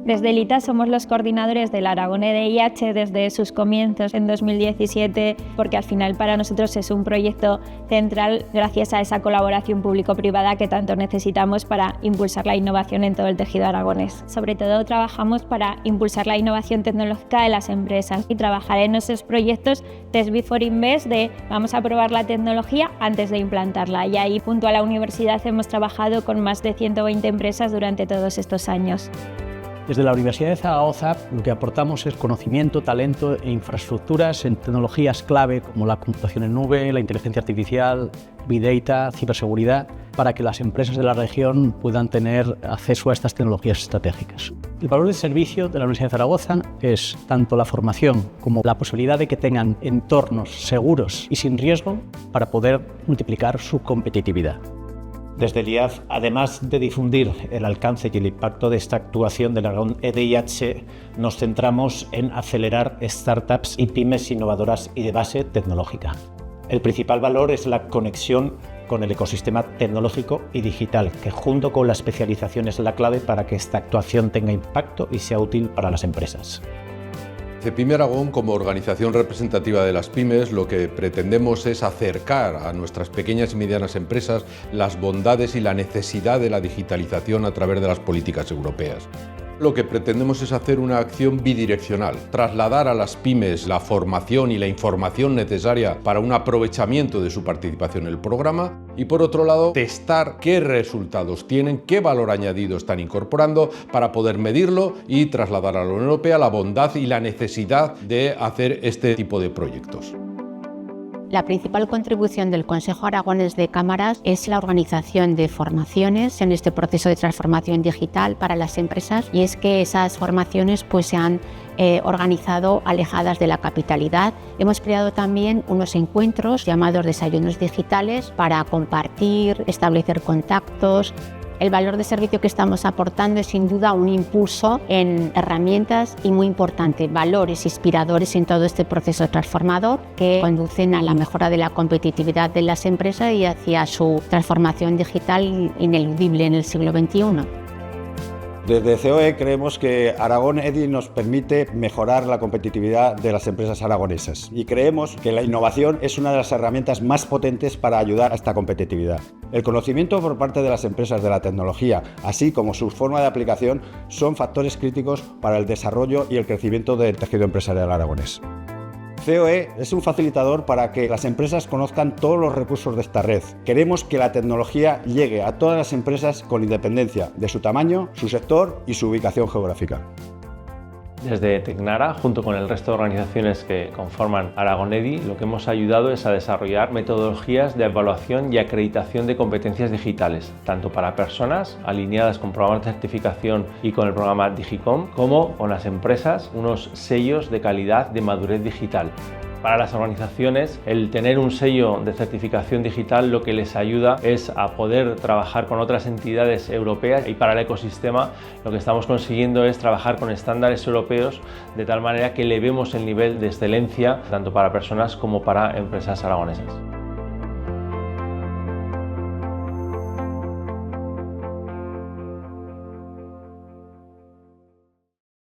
Desde el ITA somos los coordinadores del Aragón EDIH desde sus comienzos en 2017, porque al final para nosotros es un proyecto central gracias a esa colaboración público-privada que tanto necesitamos para impulsar la innovación en todo el tejido aragonés. Sobre todo trabajamos para impulsar la innovación tecnológica de las empresas y trabajar en esos proyectos Test Before Invest de vamos a probar la tecnología antes de implantarla. Y ahí junto a la universidad hemos trabajado con más de 120 empresas durante todos estos años. Desde la Universidad de Zaragoza lo que aportamos es conocimiento, talento e infraestructuras en tecnologías clave como la computación en nube, la inteligencia artificial, Big Data, ciberseguridad, para que las empresas de la región puedan tener acceso a estas tecnologías estratégicas. El valor de servicio de la Universidad de Zaragoza es tanto la formación como la posibilidad de que tengan entornos seguros y sin riesgo para poder multiplicar su competitividad. Desde el IAF, además de difundir el alcance y el impacto de esta actuación del Aragón EDIH, nos centramos en acelerar startups y pymes innovadoras y de base tecnológica. El principal valor es la conexión con el ecosistema tecnológico y digital, que junto con la especialización es la clave para que esta actuación tenga impacto y sea útil para las empresas. CEPYME Aragón, como organización representativa de las pymes, lo que pretendemos es acercar a nuestras pequeñas y medianas empresas las bondades y la necesidad de la digitalización a través de las políticas europeas. Lo que pretendemos es hacer una acción bidireccional, trasladar a las pymes la formación y la información necesaria para un aprovechamiento de su participación en el programa y, por otro lado, testar qué resultados tienen, qué valor añadido están incorporando para poder medirlo y trasladar a la Unión Europea la bondad y la necesidad de hacer este tipo de proyectos. La principal contribución del Consejo Aragonés de Cámaras es la organización de formaciones en este proceso de transformación digital para las empresas, y es que esas formaciones se han organizado alejadas de la capitalidad. Hemos creado también unos encuentros llamados desayunos digitales para compartir, establecer contactos. El valor de servicio que estamos aportando es sin duda un impulso en herramientas y, muy importante, valores inspiradores en todo este proceso transformador que conducen a la mejora de la competitividad de las empresas y hacia su transformación digital ineludible en el siglo XXI. Desde COE creemos que Aragón EDI nos permite mejorar la competitividad de las empresas aragonesas y creemos que la innovación es una de las herramientas más potentes para ayudar a esta competitividad. El conocimiento por parte de las empresas de la tecnología, así como su forma de aplicación, son factores críticos para el desarrollo y el crecimiento del tejido empresarial aragonés. COE es un facilitador para que las empresas conozcan todos los recursos de esta red. Queremos que la tecnología llegue a todas las empresas con independencia de su tamaño, su sector y su ubicación geográfica. Desde Tecnara, junto con el resto de organizaciones que conforman Aragón EDI, lo que hemos ayudado es a desarrollar metodologías de evaluación y acreditación de competencias digitales, tanto para personas alineadas con programas de certificación y con el programa Digicom, como con las empresas, unos sellos de calidad de madurez digital. Para las organizaciones, el tener un sello de certificación digital lo que les ayuda es a poder trabajar con otras entidades europeas, y para el ecosistema lo que estamos consiguiendo es trabajar con estándares europeos de tal manera que elevemos el nivel de excelencia tanto para personas como para empresas aragonesas.